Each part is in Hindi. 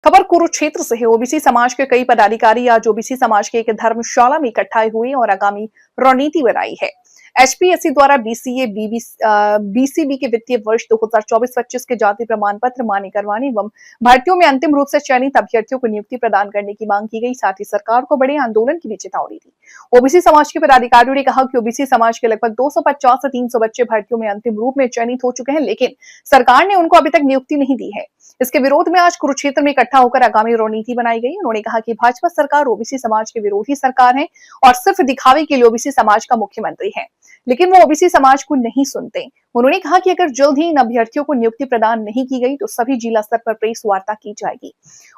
खबर कुरुक्षेत्र से है। ओबीसी समाज के कई पदाधिकारी आज ओबीसी समाज के एक धर्मशाला में इकट्ठा हुए और आगामी रणनीति बनाई है। एचपीएससी द्वारा बीसीए बीसीबी के वित्तीय वर्ष 2024-25 के जाति प्रमाण पत्र मान्य करवाने एवं भर्तियों में अंतिम रूप से चयनित अभ्यर्थियों को नियुक्ति प्रदान करने की मांग की गई। साथ ही सरकार को बड़े आंदोलन की भी चेतावनी दी। ओबीसी समाज के पदाधिकारियों ने कहा कि ओबीसी समाज के लगभग 250 से 300 बच्चे भर्तियों में अंतिम रूप में चयनित हो चुके हैं, लेकिन सरकार ने उनको अभी तक नियुक्ति नहीं दी है। इसके विरोध में आज कुरुक्षेत्र में इकट्ठा होकर आगामी रणनीति बनाई गई। उन्होंने कहा कि भाजपा सरकार ओबीसी समाज के विरोधी सरकार है और सिर्फ दिखावे के लिए ओबीसी समाज का मुख्यमंत्री है, लेकिन वो ओबीसी समाज को नहीं सुनते। उन्होंने कहा कि अगर जल्द ही इन अभ्यर्थियों को नियुक्ति प्रदान नहीं की गई तो सभी जिला स्तर पर प्रेस वार्ता की जाएगी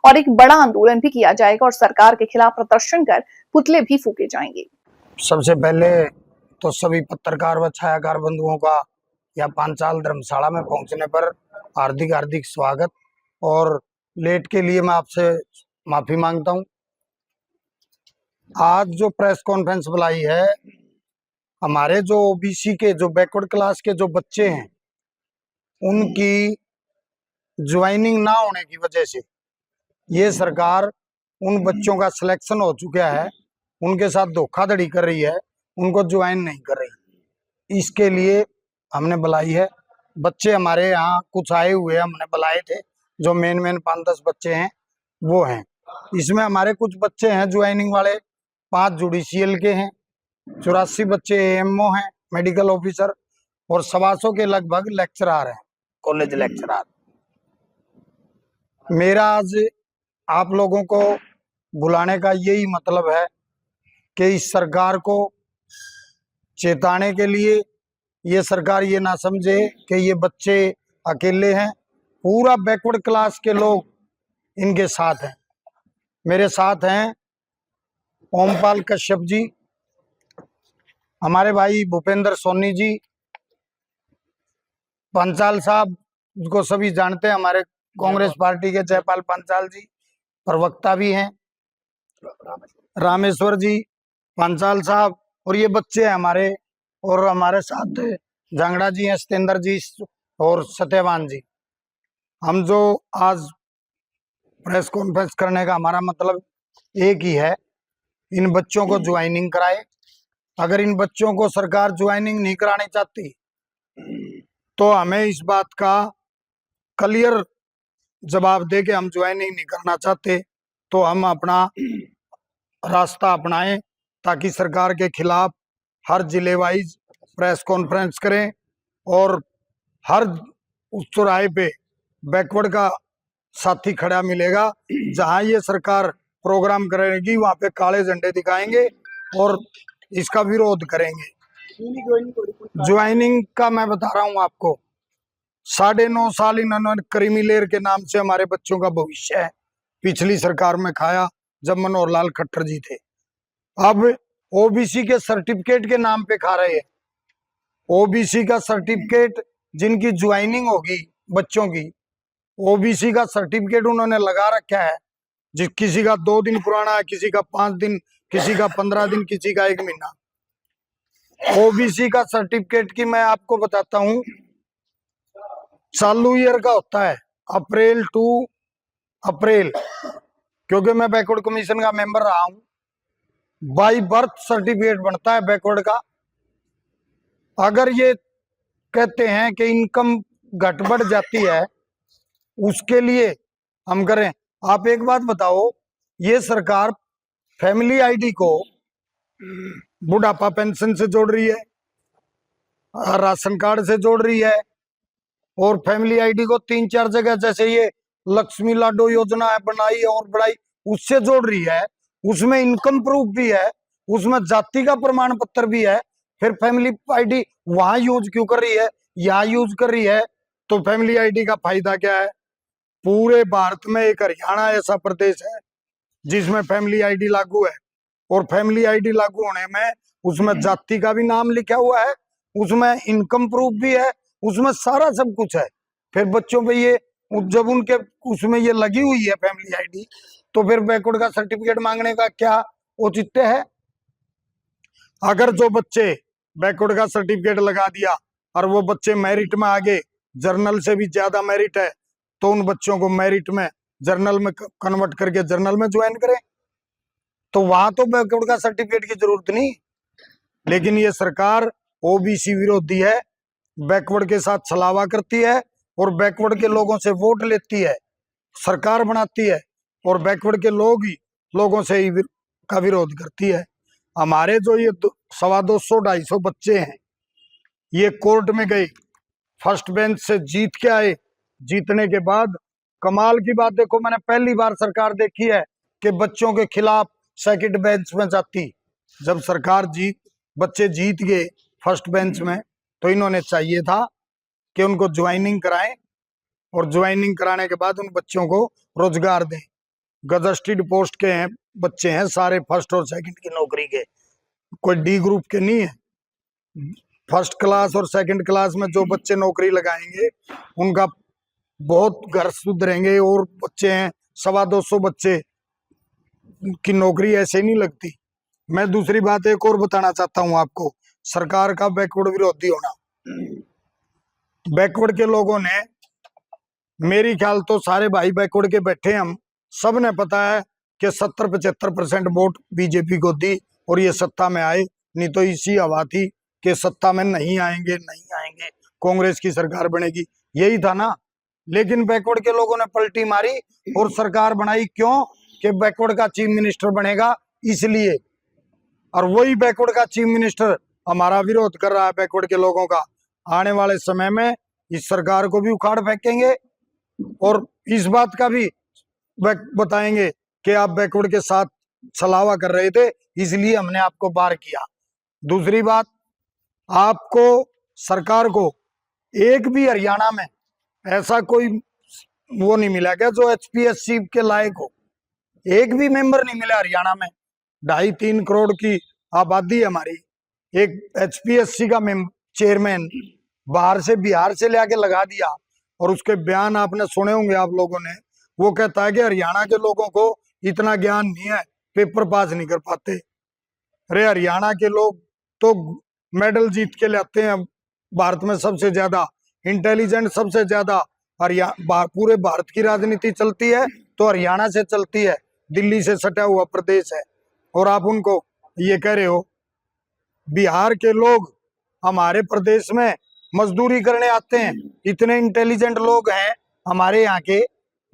और एक बड़ा आंदोलन भी किया जाएगा और सरकार के खिलाफ प्रदर्शन कर पुतले भी फूके जाएंगे। सबसे पहले तो सभी पत्रकार व छायाकार बंधुओं का या पांचाल धर्मशाला में पहुंचने पर हार्दिक हार्दिक स्वागत और लेट के लिए मैं आपसे माफी मांगता हूं। आज जो प्रेस कॉन्फ्रेंस बुलाई है, हमारे जो ओबीसी के जो बैकवर्ड क्लास के जो बच्चे हैं उनकी ज्वाइनिंग ना होने की वजह से ये सरकार उन बच्चों का सिलेक्शन हो चुका है, उनके साथ धोखाधड़ी कर रही है, उनको ज्वाइन नहीं कर रही। इसके लिए हमने बुलाई है। बच्चे हमारे यहाँ कुछ आए हुए हमने बुलाए थे, जो मेन 5-10 बच्चे हैं वो हैं। इसमें हमारे कुछ बच्चे हैं ज्वाइनिंग वाले, 5 जुडिशियल के हैं, 84 बच्चे एएमओ हैं, मेडिकल ऑफिसर, और 125 के लगभग लेक्चरार हैं, कॉलेज लेक्चरार। मेरा आज आप लोगों को बुलाने का यही मतलब है कि इस सरकार को चेताने के लिए, ये सरकार ये ना समझे कि ये बच्चे अकेले हैं, पूरा बैकवर्ड क्लास के लोग इनके साथ हैं। मेरे साथ हैं ओमपाल कश्यप जी, हमारे भाई भूपेंद्र सोनी जी, पंचाल साहब को सभी जानते हैं, हमारे कांग्रेस पार्टी के जयपाल पंचाल जी प्रवक्ता भी हैं, रामेश्वर जी पंचाल साहब, और ये बच्चे हैं हमारे, और हमारे साथ जांगड़ा जी हैं, सतेंद्र जी और सत्यवान जी। हम जो आज प्रेस कॉन्फ्रेंस करने का हमारा मतलब एक ही है, इन बच्चों को ज्वाइनिंग कराए। अगर इन बच्चों को सरकार ज्वाइनिंग नहीं करानी चाहती तो हमें इस बात का क्लियर जवाब दे कि हम ज्वाइनिंग नहीं करना चाहते, तो हम अपना रास्ता अपनाएं, ताकि सरकार के खिलाफ हर जिले वाइज प्रेस कॉन्फ्रेंस करें और हर उस चौराहे पे बैकवर्ड का साथी खड़ा मिलेगा। जहां ये सरकार प्रोग्राम करेगी वहां पे काले झंडे दिखाएंगे और इसका विरोध करेंगे। ज्वाइनिंग का मैं बता रहा हूं आपको, 9.5 साल इन्होंने क्रीमी लेयर के नाम से हमारे बच्चों का भविष्य है पिछली सरकार में खाया, जब मनोहर लाल खट्टर जी थे। अब ओबीसी के सर्टिफिकेट के नाम पे खा रहे हैं। ओबीसी का सर्टिफिकेट जिनकी ज्वाइनिंग होगी बच्चों की, ओबीसी का सर्टिफिकेट उन्होंने लगा रखा है, जिस किसी का 2 दिन पुराना है, किसी का 5 दिन, किसी का 15 दिन, किसी का 1 महीना। ओबीसी का सर्टिफिकेट की मैं आपको बताता हूं, चालू ईयर का होता है अप्रैल टू अप्रैल, क्योंकि मैं बैकवर्ड कमीशन का मेंबर रहा हूं। बाई बर्थ सर्टिफिकेट बनता है बैकवर्ड का। अगर ये कहते हैं कि इनकम घट बढ़ जाती है, उसके लिए हम करें। आप एक बात बताओ, ये सरकार फैमिली आईडी को बुढ़ापा पेंशन से जोड़ रही है, राशन कार्ड से जोड़ रही है, और फैमिली आईडी को 3-4 जगह, जैसे ये लक्ष्मी लाडो योजना है बनाई और बढ़ाई, उससे जोड़ रही है। उसमें इनकम प्रूफ भी है, उसमें जाति का प्रमाण पत्र भी है। फिर फैमिली आईडी वहां यूज क्यों कर रही है, यहाँ यूज कर रही है? तो फैमिली आईडी का फायदा क्या है? पूरे भारत में एक हरियाणा ऐसा प्रदेश है जिसमें फैमिली आईडी लागू है, और फैमिली आईडी लागू होने में उसमें जाति का भी नाम लिखा हुआ है, उसमें इनकम प्रूफ भी है, उसमें सारा सब कुछ है। फिर बच्चों पे ये जब उनके उसमें ये लगी हुई है फैमिली आईडी, तो फिर बैकवर्ड का सर्टिफिकेट मांगने का क्या औचित्य है? अगर जो बच्चे बैकवर्ड का सर्टिफिकेट लगा दिया और वो बच्चे मेरिट में आगे, जर्नल से भी ज्यादा मेरिट है, तो उन बच्चों को मेरिट में जर्नल में कन्वर्ट करके जर्नल में ज्वाइन करें, तो वहां तो बैकवर्ड का सर्टिफिकेट की जरूरत नहीं। लेकिन ये सरकार ओबीसी विरोधी है, बैकवर्ड के साथ छलावा करती है और बैकवर्ड के लोगों से वोट लेती है, सरकार बनाती है और बैकवर्ड के लोग ही लोगों से ही का विरोध करती है। हमारे जो ये 250-250 बच्चे हैं, ये कोर्ट में गए, फर्स्ट बेंच से जीत के आए। जीतने के बाद कमाल की बात देखो, मैंने पहली बार सरकार देखी है कि बच्चों के खिलाफ सेकंड बेंच में जाती। जब सरकार बच्चे जीत गए फर्स्ट बेंच में, तो इन्होंने चाहिए था कि उनको ज्वाइनिंग कराएं और ज्वाइनिंग कराने के बाद उन बच्चों को रोजगार दें। गजस्टेड पोस्ट के हैं बच्चे हैं, सारे फर्स्ट और सेकंड की नौकरी के, कोई डी ग्रुप के नहीं है। फर्स्ट क्लास और सेकंड क्लास में जो बच्चे नौकरी लगाएंगे उनका बहुत घर सुधरेंगे। और बच्चे हैं 250 बच्चे की नौकरी ऐसे नहीं लगती। मैं दूसरी बात एक और बताना चाहता हूं आपको, सरकार का बैकवर्ड विरोधी होना। बैकवर्ड के लोगों ने, मेरी ख्याल तो सारे भाई बैकवर्ड के बैठे, हम सब ने पता है कि 70-75% वोट बीजेपी को दी और ये सत्ता में आए। नहीं तो इसी हवा थी कि सत्ता में नहीं आएंगे, कांग्रेस की सरकार बनेगी, यही था ना। लेकिन बैकवर्ड के लोगों ने पलटी मारी और सरकार बनाई। क्यों? कि बैकवर्ड का चीफ मिनिस्टर बनेगा इसलिए। और वही बैकवर्ड का चीफ मिनिस्टर हमारा विरोध कर रहा है बैकवर्ड के लोगों का। आने वाले समय में इस सरकार को भी उखाड़ फेंकेंगे और इस बात का भी बताएंगे कि आप बैकवर्ड के साथ छलावा कर रहे थे, इसलिए हमने आपको बार किया। दूसरी बात, आपको सरकार को एक भी हरियाणा में ऐसा कोई वो नहीं मिला क्या जो एचपीएससी के लायक हो? एक भी मेंबर नहीं मिला हरियाणा में। 2.5-3 करोड़ की आबादी है हमारी, एक एचपीएससी का चेयरमैन बाहर से, बिहार से लेके लगा दिया। और उसके बयान आपने सुने होंगे आप लोगों ने। वो कहता है कि हरियाणा के लोगों को इतना ज्ञान नहीं है, पेपर पास नहीं कर पाते। अरे हरियाणा के लोग तो मेडल जीत के लाते हैं, भारत में सबसे ज्यादा इंटेलिजेंट, सबसे ज्यादा पूरे भारत की राजनीति चलती है तो हरियाणा से चलती है, दिल्ली से सटा हुआ प्रदेश है। और आप उनको ये कह रहे हो। बिहार के लोग हमारे प्रदेश में मजदूरी करने आते हैं, इतने इंटेलिजेंट लोग हैं हमारे यहाँ के,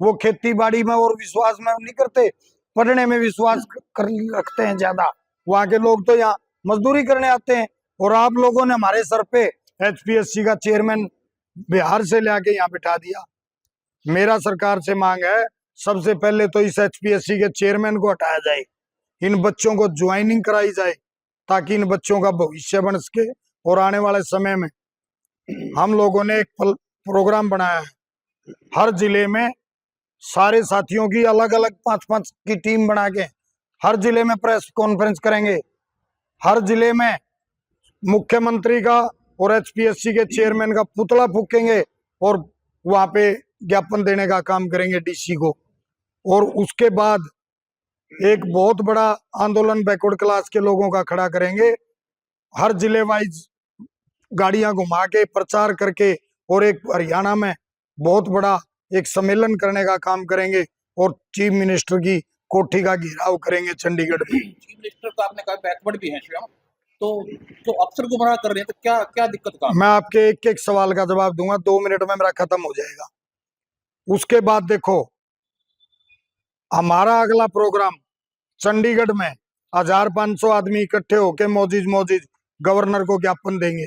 वो खेती बाड़ी में और विश्वास में नहीं करते, पढ़ने में विश्वास रखते हैं ज्यादा। वहाँ के लोग तो यहाँ मजदूरी करने आते हैं। और आप लोगों ने हमारे सर पे एचपीएससी का चेयरमैन बिहार से लेके यहाँ बिठा दिया। मेरा सरकार से मांग है, सबसे पहले तो इस एचपीएससी के चेयरमैन को हटाया जाए, इन बच्चों को ज्वाइनिंग कराई जाए ताकि इन बच्चों का भविष्य बन सके। और आने वाले समय में हम लोगों ने एक प्रोग्राम बनाया है, हर जिले में सारे साथियों की अलग अलग 5-5 की टीम बना के हर जिले में प्रेस कॉन्फ्रेंस करेंगे। हर जिले में मुख्यमंत्री का और एचपीएससी के चेयरमैन का पुतला फूकेंगे और वहां पे ज्ञापन देने का काम करेंगे डीसी को। और उसके बाद एक बहुत बड़ा आंदोलन बैकवर्ड क्लास के लोगों का खड़ा करेंगे, हर जिले वाइज गाड़ियां घुमा के प्रचार करके, और एक हरियाणा में बहुत बड़ा एक सम्मेलन करने का काम करेंगे और चीफ मिनिस्टर की कोठी का घेराव करेंगे चंडीगढ़ में। चीफ मिनिस्टर तो आपने कहा बैकवर्ड भी है स्वयं, तो अफसर गुमराह कर रहे हैं, तो क्या क्या दिक्कत का? मैं आपके एक एक सवाल का जवाब दूंगा, 2 मिनट में मेरा खत्म हो जाएगा। उसके बाद देखो, हमारा अगला प्रोग्राम चंडीगढ़ में 1500 आदमी इकट्ठे होके मोजिज गवर्नर को ज्ञापन देंगे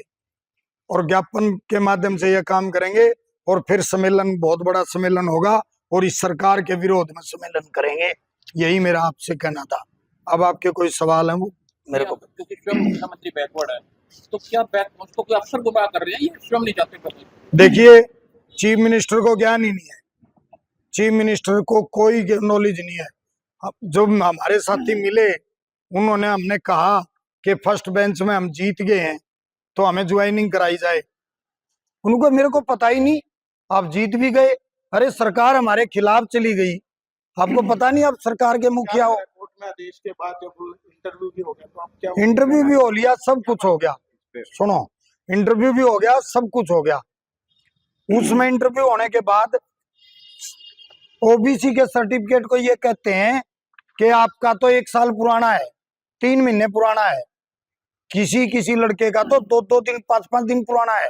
और ज्ञापन के माध्यम से यह काम करेंगे। और फिर सम्मेलन, बहुत बड़ा सम्मेलन होगा और इस सरकार के विरोध में सम्मेलन करेंगे। यही मेरा आपसे कहना था। अब आपके कोई सवाल है वो मेरे को? क्योंकि स्वयं मुख्यमंत्री बैकवर्ड है, तो क्या उसको कोई अफसर गुमराह कर रहे हैं या स्वयं नहीं जाते? देखिए, चीफ मिनिस्टर को ज्ञान ही नहीं है, चीफ मिनिस्टर को कोई नॉलेज नहीं है। जो हमारे साथी मिले उन्होंने, हमने कहा कि फर्स्ट बेंच में हम जीत गए हैं तो हमें ज्वाइनिंग कराई जाए। उनको मेरे को पता ही नहीं, आप जीत भी गए, अरे सरकार हमारे खिलाफ चली गई, आपको पता नहीं आप सरकार के मुखिया हो। कोर्ट में आदेश के बाद जब इंटरव्यू भी हो गया तो आप क्या? इंटरव्यू भी हो लिया, सब कुछ हो गया। सुनो, इंटरव्यू भी हो गया, सब कुछ हो गया। उसमें इंटरव्यू होने के बाद ओबीसी के सर्टिफिकेट को ये कहते हैं कि आपका तो 1 साल पुराना है, 3 महीने पुराना है, किसी किसी लड़के का तो 2-2 दिन 5-5 दिन पुराना है।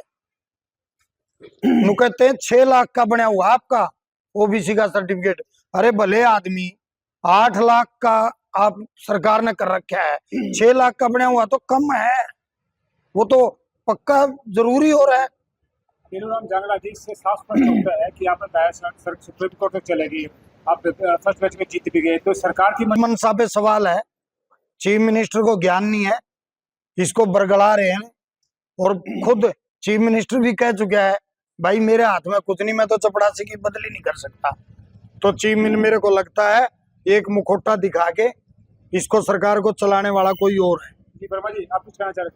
नु कहते हैं 6 लाख का बना हुआ आपका ओबीसी का सर्टिफिकेट। अरे भले आदमी 8 लाख का आप सरकार ने कर रखा है, 6 लाख का बना हुआ तो कम है, वो तो पक्का जरूरी हो रहा है। राम जांगड़ा जी, इससे साफ स्पष्ट होता है कि आपने दायर सुप्रीम कोर्ट तक चलेगी, आप फर्स्ट मैच में जीत भी गए, तो सरकार की मनसा पे सवाल है, चीफ मिनिस्टर को ज्ञान नहीं है, इसको बरगला रहे हैं। और खुद चीफ मिनिस्टर भी कह चुका है भाई मेरे हाथ में कुछ नहीं, मैं तो चपड़ासी की बदली नहीं कर सकता। तो चीफ मिनिस्टर मेरे को लगता है एक मुखौटा दिखा के इसको सरकार को चलाने वाला कोई और है। जी वर्मा जी, आप कुछ कहना चाह रहे हैं?